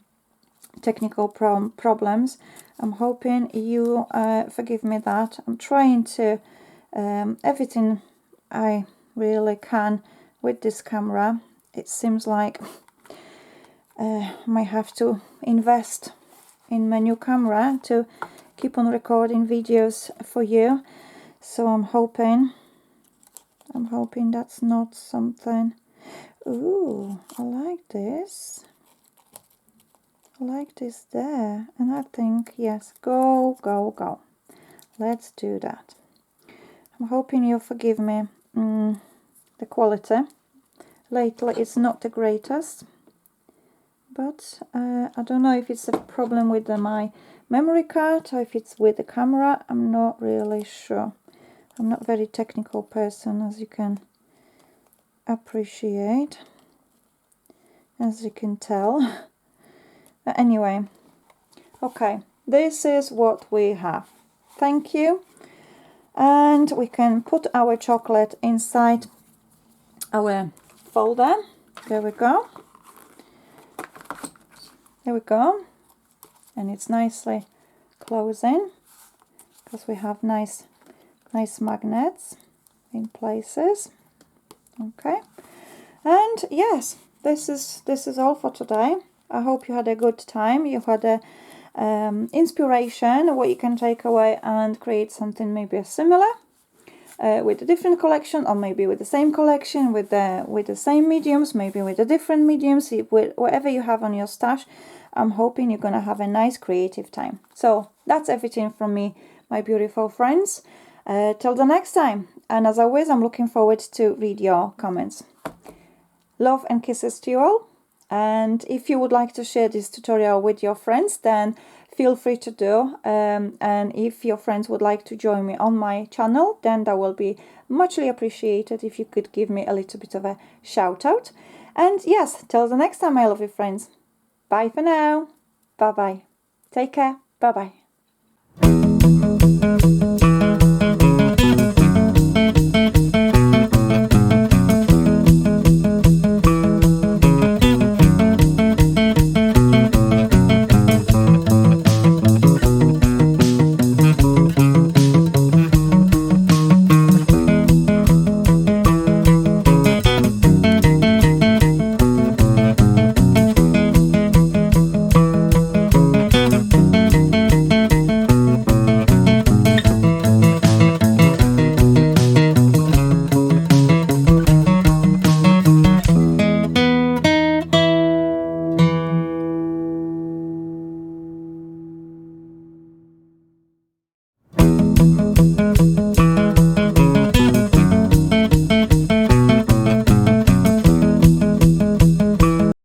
technical problems. I'm hoping you forgive me that. I'm trying to everything I really can with this camera. It seems like I might have to invest in my new camera to keep on recording videos for you. So I'm hoping that's not something. Ooh, I like this. I like this there. And I think, yes, go. Let's do that. I'm hoping you'll forgive me. The quality lately it's not the greatest. But I don't know if it's a problem with my memory card or if it's with the camera. I'm not really sure. I'm not a very technical person, as you can appreciate, as you can tell. But anyway, okay, this is what we have. Thank you. And we can put our chocolate inside our folder. There we go. There we go, and it's nicely closing because we have nice magnets in places. Okay, and yes, this is all for today. I hope you had a good time. You had a inspiration what you can take away and create something maybe similar with a different collection, or maybe with the same collection with the same mediums, maybe with the different mediums, whatever you have on your stash. I'm hoping you're gonna have a nice creative time. So that's everything from me, my beautiful friends. Till the next time, and as always, I'm looking forward to read your comments. Love and kisses to you all, and if you would like to share this tutorial with your friends, then feel free to do, and if your friends would like to join me on my channel, then that will be muchly appreciated if you could give me a little bit of a shout out. And yes, till the next time, my lovely friends. Bye for now. Bye-bye. Take care. Bye-bye.